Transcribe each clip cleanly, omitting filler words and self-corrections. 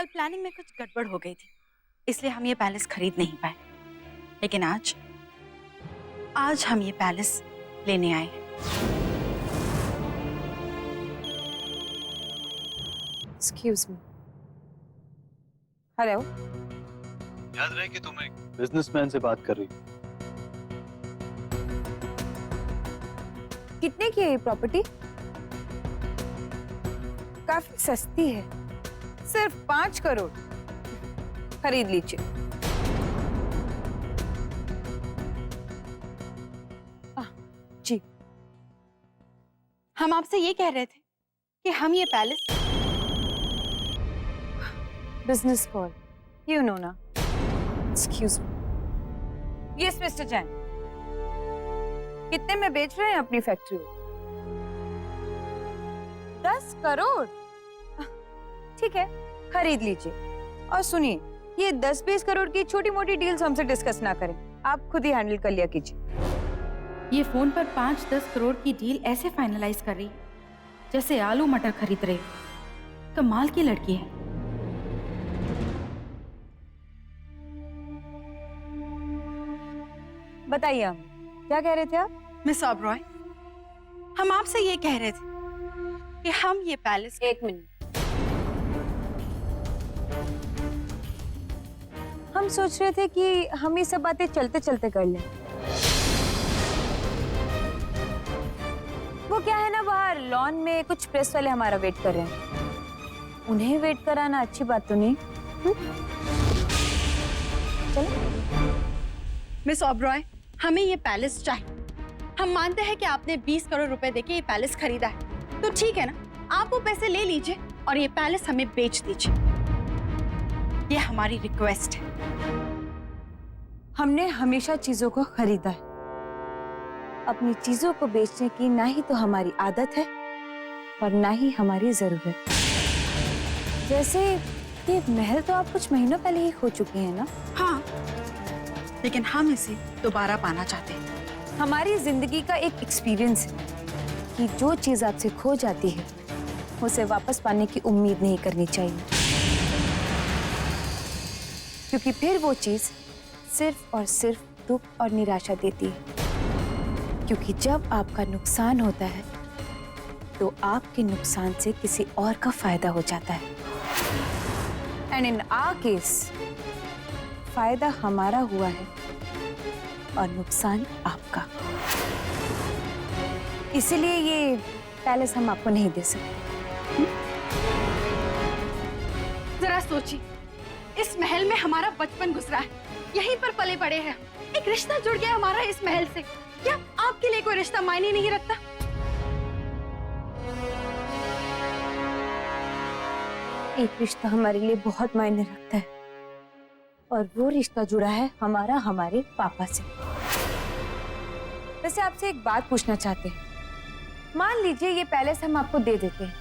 कल प्लानिंग में कुछ गड़बड़ हो गई थी, इसलिए हम ये पैलेस खरीद नहीं पाए। लेकिन आज हम ये पैलेस लेने आए हैं। Excuse me. हेलो। याद रहे कि तुम एक बिजनेसमैन से बात कर रही हो। कितने की है ये प्रॉपर्टी? काफी सस्ती है, सिर्फ 5 करोड़। खरीद लीजिए। जी, हम आपसे ये कह रहे थे कि हम ये palace business call, you know ना। Excuse me. Yes mister Jain, कितने में बेच रहे हैं अपनी फैक्ट्री? 10 करोड़। ठीक है, खरीद लीजिए। और सुनिए, ये 10-20 करोड़ की छोटी मोटी डील्स हमसे डिस्कस ना करें, आप खुद ही हैंडल कर लिया कीजिए। ये फोन पर 5-10 करोड़ की डील ऐसे फाइनलाइज कर रही जैसे आलू मटर खरीद रहे। कमाल की लड़की है। बताइए, हम क्या कह रहे थे आप? मिस ओबरॉय, हम आपसे ये कह रहे थे कि हम ये पैलेस। 1 मिनट। हम सोच रहे थे कि हम ये सब बातें चलते चलते कर लें। वो क्या है ना, बाहर लॉन में कुछ प्रेस वाले हमारा वेट कर रहे हैं। उन्हें वेट कराना अच्छी बात तो नहीं। चलो। मिस ओबरॉय, हमें ये पैलेस चाहिए। हम मानते हैं कि आपने 20 करोड़ रुपए देके ये पैलेस खरीदा है, तो ठीक है ना, आप वो पैसे ले लीजिए और ये पैलेस हमें बेच दीजिए। ये हमारी रिक्वेस्ट है। हमने हमेशा चीजों को खरीदा है। अपनी चीजों को बेचने की ना ही तो हमारी आदत है और ना ही हमारी जरूरत। जैसे ये महल तो आप कुछ महीनों पहले ही खो चुकी हैं ना? हाँ, लेकिन हम इसे दोबारा पाना चाहते हैं। हमारी जिंदगी का एक एक्सपीरियंस है कि जो चीज आपसे खो जाती है उसे वापस पाने की उम्मीद नहीं करनी चाहिए, क्योंकि फिर वो चीज सिर्फ और सिर्फ दुख और निराशा देती है। क्योंकि जब आपका नुकसान होता है तो आपके नुकसान से किसी और का फायदा हो जाता है। एंड इन आवर केस फायदा हमारा हुआ है और नुकसान आपका। इसीलिए ये पैलेस हम आपको नहीं दे सकते। जरा सोचिए, इस महल में हमारा बचपन गुजरा है, यहीं पर पले बड़े हैं। एक रिश्ता जुड़ गया हमारा इस महल से। क्या आपके लिए कोई रिश्ता मायने नहीं रखता? एक रिश्ता हमारे लिए बहुत मायने रखता है और वो रिश्ता जुड़ा है हमारा हमारे पापा से। वैसे आपसे एक बात पूछना चाहते हैं। मान लीजिए ये पैलेस हम आपको दे देते हैं,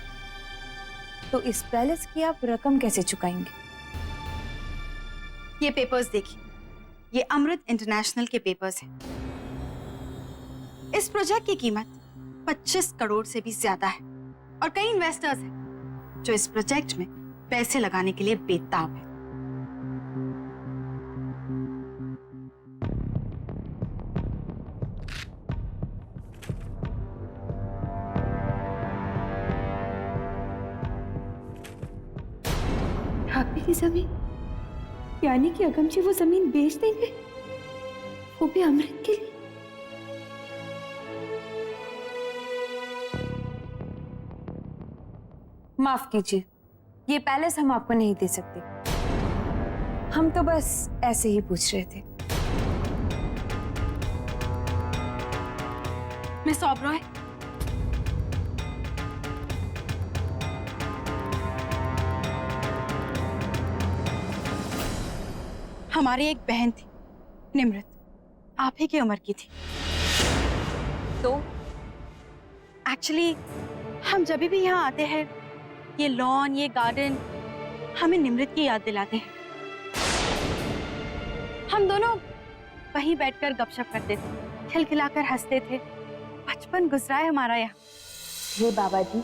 तो इस पैलेस की आप रकम कैसे चुकाएंगे? ये पेपर्स देखिए, ये अमृत इंटरनेशनल के पेपर्स हैं। इस प्रोजेक्ट की कीमत 25 करोड़ से भी ज्यादा है और कई इन्वेस्टर्स हैं जो इस प्रोजेक्ट में पैसे लगाने के लिए बेताब हैं। भाभी की जमीन, यानी कि अगम जी वो जमीन बेच देंगे, वो भी अमृत के लिए। माफ कीजिए, ये पैलेस हम आपको नहीं दे सकते। हम तो बस ऐसे ही पूछ रहे थे। मिस ओबरॉय, हमारी एक बहन थी निमृत, आप ही की उम्र की थी। तो एक्चुअली हम जब भी यहाँ आते हैं, ये लॉन, ये गार्डन हमें निमृत की याद दिलाते हैं। हम दोनों वहीं बैठकर गपशप करते थे, खिलखिलाकर हंसते थे। बचपन गुजरा है हमारा यहाँ। हे बाबा जी,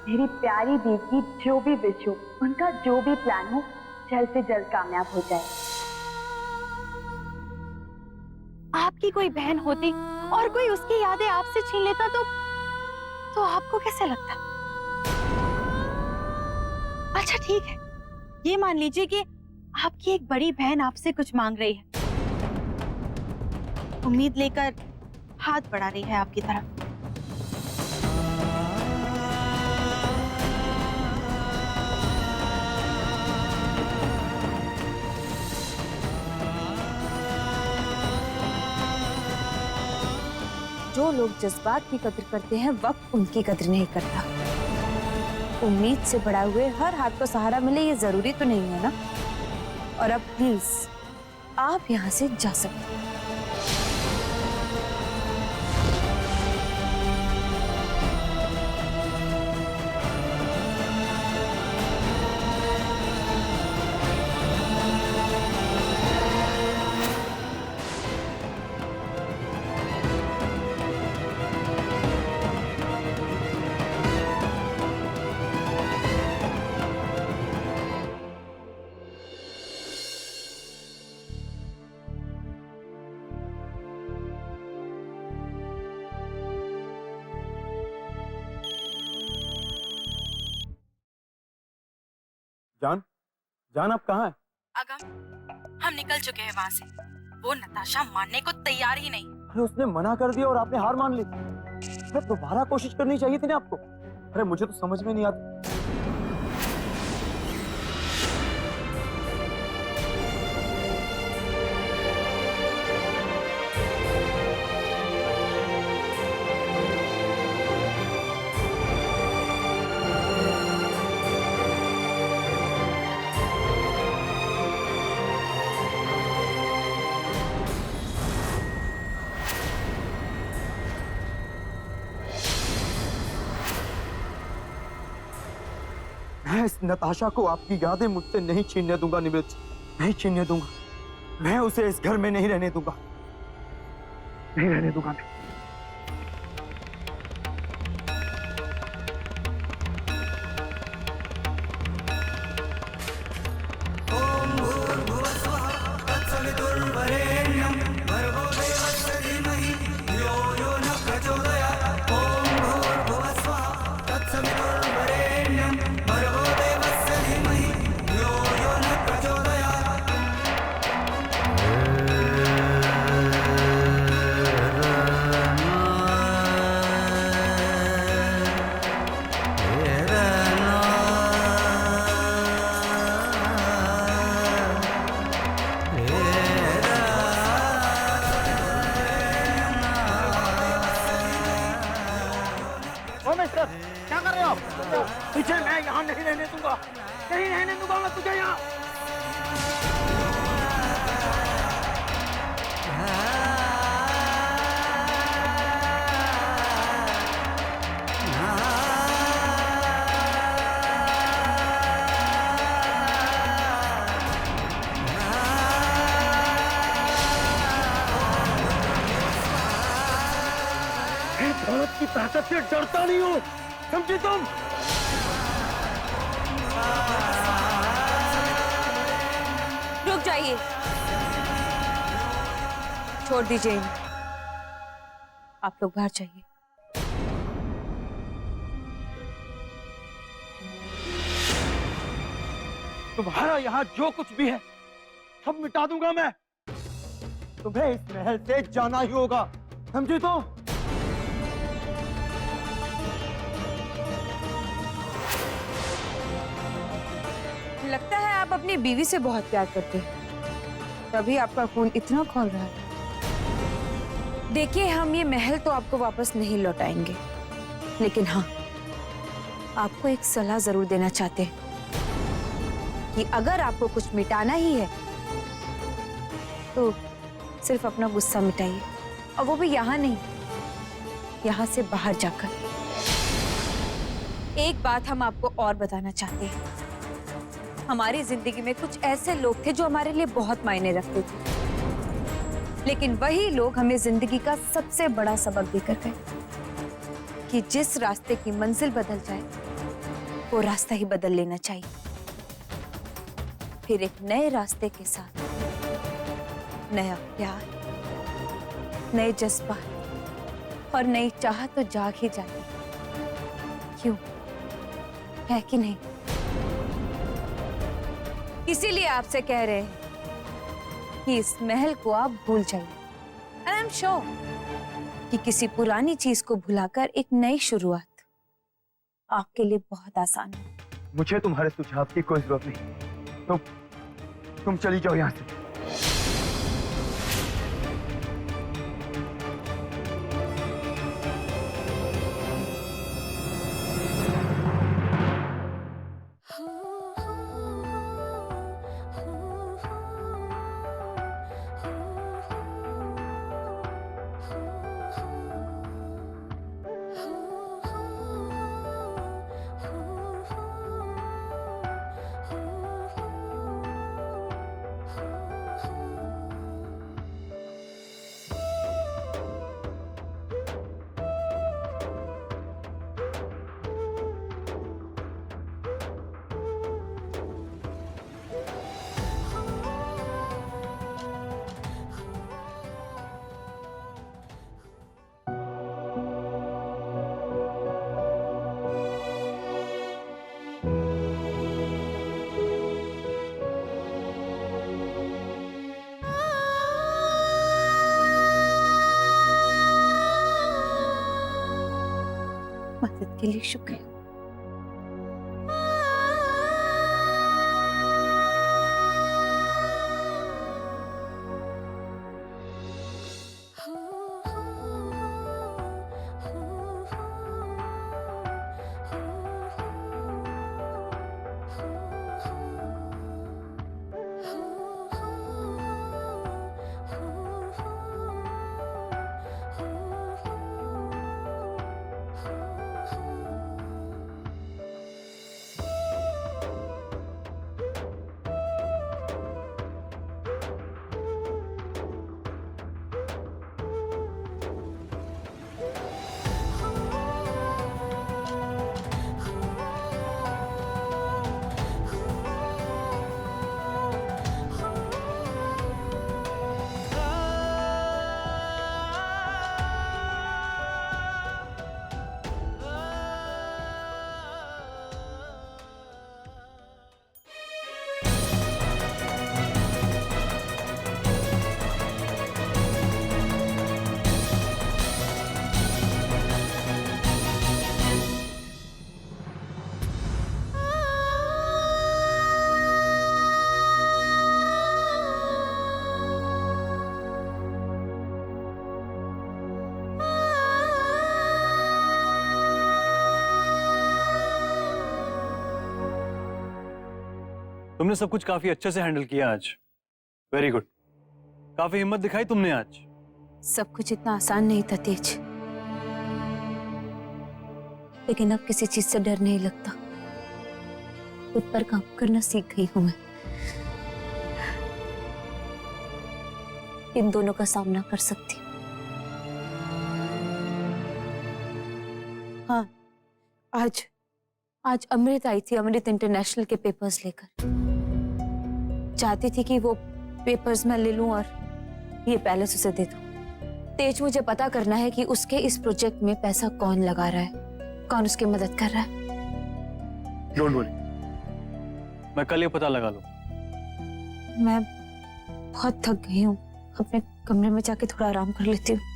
मेरी प्यारी दी की जो भी विश हो, उनका जो भी प्लान हो, जल्द से जल्द कामयाब हो जाए। आपकी कोई बहन होती और कोई उसकी यादें आपसे छीन लेता तो आपको कैसे लगता? अच्छा ठीक है, ये मान लीजिए कि आपकी एक बड़ी बहन आपसे कुछ मांग रही है, उम्मीद लेकर हाथ बढ़ा रही है आपकी तरफ। जो लोग जज्बात की कद्र करते हैं, वक्त उनकी कद्र नहीं करता। उम्मीद से बढ़ा हुए हर हाथ को सहारा मिले ये जरूरी तो नहीं है ना। और अब प्लीज आप यहाँ से जा सकते हैं। जान, जान आप कहाँ हैं? अगम, हम निकल चुके हैं वहाँ से। वो नताशा मानने को तैयार ही नहीं। अरे उसने मना कर दिया और आपने हार मान ली। अरे दोबारा कोशिश करनी चाहिए थी ना आपको। अरे मुझे तो समझ में नहीं आता। मैं इस नताशा को आपकी यादें मुझसे नहीं छीनने दूंगा निमृत, नहीं छीनने दूंगा। मैं उसे इस घर में नहीं रहने दूंगा, नहीं रहने दूंगा मैं। क्या कर रहे हो आप? पीछे, मैं यहाँ नहीं रहने दूंगा, नहीं रहने दूंगा मैं तुझे यहाँ। दौलत की ताकत से डरता नहीं हूँ, समझे तुम? रुक जाइए, छोड़ दीजिए इन्हें। आप लोग बाहर जाइए। तुम्हारा यहाँ जो कुछ भी है सब मिटा दूंगा मैं। तुम्हें इस महल से जाना ही होगा, समझे तुम? लगता है आप अपनी बीवी से बहुत प्यार करते हैं, तभी आपका खून इतना खौल रहा है। देखिए, हम ये महल तो आपको वापस नहीं लौटाएंगे, लेकिन हाँ, आपको एक सलाह जरूर देना चाहते हैं कि अगर आपको कुछ मिटाना ही है तो सिर्फ अपना गुस्सा मिटाइए, और वो भी यहाँ नहीं, यहाँ से बाहर जाकर। एक बात हम आपको और बताना चाहते हैं, हमारी जिंदगी में कुछ ऐसे लोग थे जो हमारे लिए बहुत मायने रखते थे, लेकिन वही लोग हमें जिंदगी का सबसे बड़ा सबक देकर गए कि जिस रास्ते की मंजिल बदल जाए वो रास्ता ही बदल लेना चाहिए। फिर एक नए रास्ते के साथ नया प्यार, नए जज्बात और नई चाहत तो जाग ही जाती। क्यों, है कि नहीं? इसीलिए आपसे कह रहे हैं कि इस महल को आप भूल जाइए। एंड आई एम श्योर कि किसी पुरानी चीज को भुलाकर एक नई शुरुआत आपके लिए बहुत आसान है। मुझे तुम्हारे सुझाव की कोई जरूरत नहीं। तुम चली जाओ यहाँ से। मदद के लिए शुक्रिया। तुमने सब कुछ काफी अच्छे से हैंडल किया आज। Very good. काफी हिम्मत दिखाई तुमने आज। सब कुछ इतना आसान नहीं था तेज, लेकिन अब किसी चीज से डर नहीं लगता। खुद पर काम करना सीख गई हूं मैं। इन दोनों का सामना कर सकती हूँ। हाँ, आज अमृत आई थी, अमृत इंटरनेशनल के पेपर्स लेकर। चाहती थी कि वो पेपर्स मैं ले लूं और ये पैलेस उसे दे दूं। तेज, मुझे पता करना है कि उसके इस प्रोजेक्ट में पैसा कौन लगा रहा है, कौन उसकी मदद कर रहा है। डोंट वरी, मैं कल ये पता लगा लूं। मैं बहुत थक गई हूँ, अपने कमरे में जाके थोड़ा आराम कर लेती हूँ।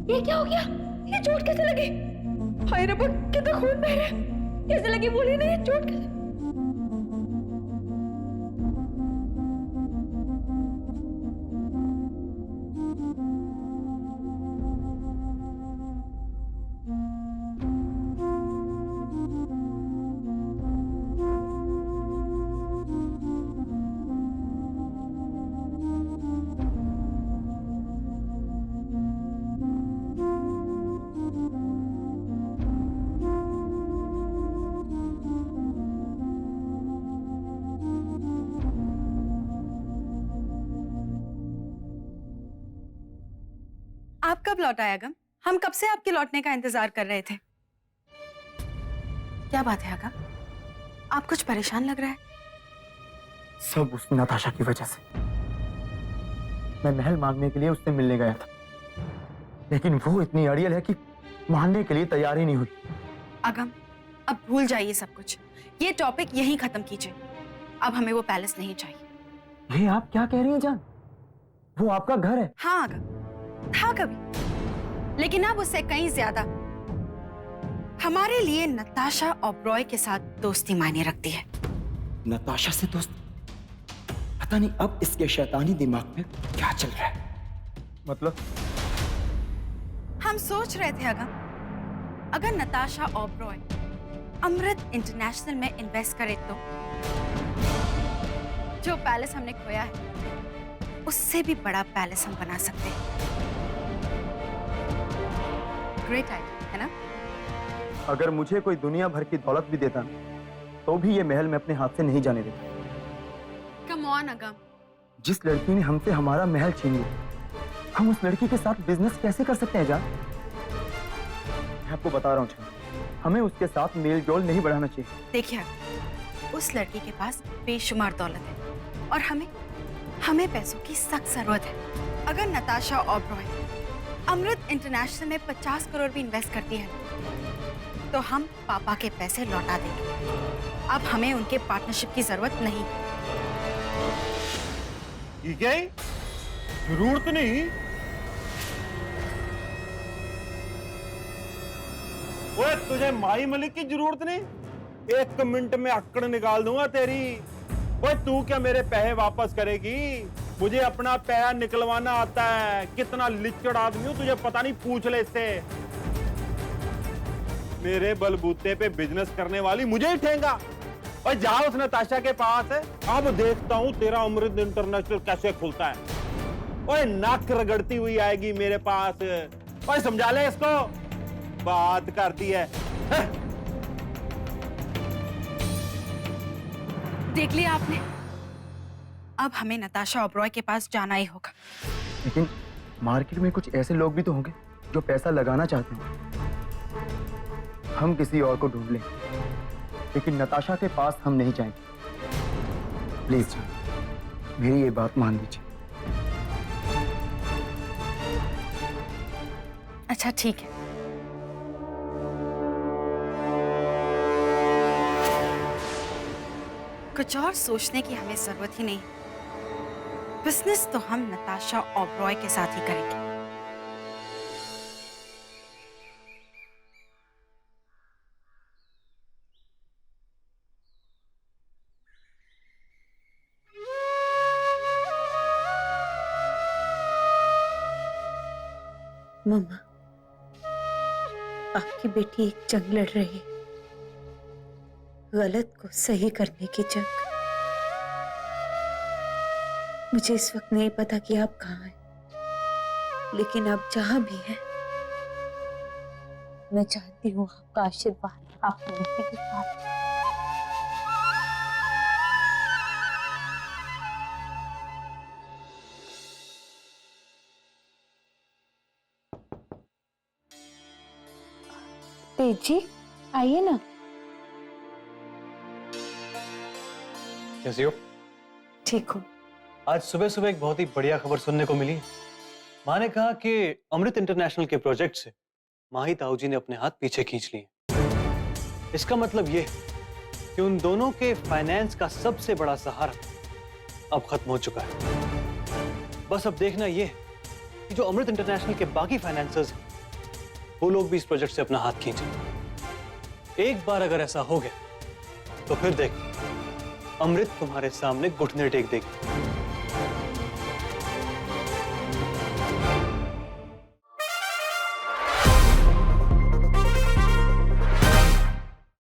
ये क्या हो गया? ये चोट कैसे लगी? हाय रब्बा, कितना खून बह रहा है। कैसे लगी बोलिए ना, ये चोट कैसे? आप कब लौट आए अगम? हम कब से आपके लौटने का इंतजार कर रहे थे। क्या बात है अगम? आप कुछ परेशान लग रहा है। सब उस नताशा की वजह से। मैं महल मांगने के लिए उससे मिलने गया था, लेकिन वो इतनी अड़ियल है कि मानने के लिए तैयार ही नहीं हुई। अगम, अब भूल जाइए सब कुछ। ये टॉपिक यहीं खत्म कीजिए। अब हमें वो पैलेस नहीं चाहिए। ये आप क्या कह रही हैं जान? वो आपका घर है। हाँ अगम, था कभी, लेकिन अब उससे कहीं ज्यादा हमारे लिए नताशा ओबरॉय के साथ दोस्ती मायने रखती है। नताशा से दोस्त? पता नहीं अब इसके शैतानी दिमाग में क्या चल रहा है। मतलब? हम सोच रहे थे अगम, अगर नताशा ओबरॉय अमृत इंटरनेशनल में इन्वेस्ट करे तो जो पैलेस हमने खोया है उससे भी बड़ा पैलेस हम बना सकते हैं। ग्रेट आइडिया है ना? अगर मुझे कोई दुनिया भर की दौलत भी देता तो भी ये महल मैं अपने हाथ से नहीं जाने देता। कम ऑन अगम, जिस लड़की ने हमसे हमारा महल छीन लिया, हम उस लड़की के साथ बिजनेस कैसे कर सकते हैं जान? मैं आपको बता रहा हूँ जान, हमें उसके साथ मेल जोल नहीं बढ़ाना चाहिए। देखिए उस लड़की के पास बेशुमार दौलत है और हमें पैसों की सख्त जरूरत है। अगर नताशा ओबरॉय अमृत इंटरनेशनल में 50 करोड़ भी इन्वेस्ट करती है तो हम पापा के पैसे लौटा देंगे। अब हमें उनके पार्टनरशिप की जरूरत नहीं। ठीक है, जरूरत नहीं। ओए तुझे माई मलिक की जरूरत नहीं? 1 मिनट में अक्कड़ निकाल दूंगा तेरी। ओए तू क्या मेरे पैसे वापस करेगी? मुझे अपना पैसा निकलवाना आता है। कितना लिचड़ आदमी हूं तुझे पता नहीं, पूछ ले इससे। मेरे बलबूते पे बिजनेस करने वाली मुझे ही ठेंगा। और जा उस नताशा के पास है, अब देखता हूं तेरा अमृत इंटरनेशनल कैसे खुलता है। ओए नाक रगड़ती हुई आएगी मेरे पास। ओए समझा ले इसको, बात करती है। देख लिया आपने, अब हमें नताशा ओबरॉय के पास जाना ही होगा। लेकिन मार्केट में कुछ ऐसे लोग भी तो होंगे जो पैसा लगाना चाहते हैं। हम किसी और को ढूंढ लें, लेकिन नताशा के पास हम नहीं जाएंगे। प्लीज मेरी ये बात मान लीजिए। अच्छा ठीक है, कुछ और सोचने की हमें जरूरत ही नहीं। बिजनेस तो हम नताशा ओबरॉय के साथ ही करेंगे। मम्मा, आपकी बेटी एक जंग लड़ रही है, गलत को सही करने की जंग। मुझे इस वक्त नहीं पता कि आप कहाँ हैं, लेकिन आप जहां भी हैं, मैं चाहती हूँ आपका आशीर्वाद आपकी बेटी के साथ। तेज जी आइए ना। कैसी हो? ठीक हूँ। आज सुबह सुबह एक बहुत ही बढ़िया खबर सुनने को मिली। माँ ने कहा कि अमृत इंटरनेशनल के प्रोजेक्ट से माही ताऊ जी ने अपने हाथ पीछे खींच लिए। इसका मतलब ये कि उन दोनों के फाइनेंस का सबसे बड़ा सहारा अब खत्म हो चुका है। बस अब देखना ये कि जो अमृत इंटरनेशनल के बाकी फाइनेंसर्स वो लोग भी इस प्रोजेक्ट से अपना हाथ खींचे। एक बार अगर ऐसा हो गया तो फिर देख, अमृत तुम्हारे सामने घुटने टेक देगी।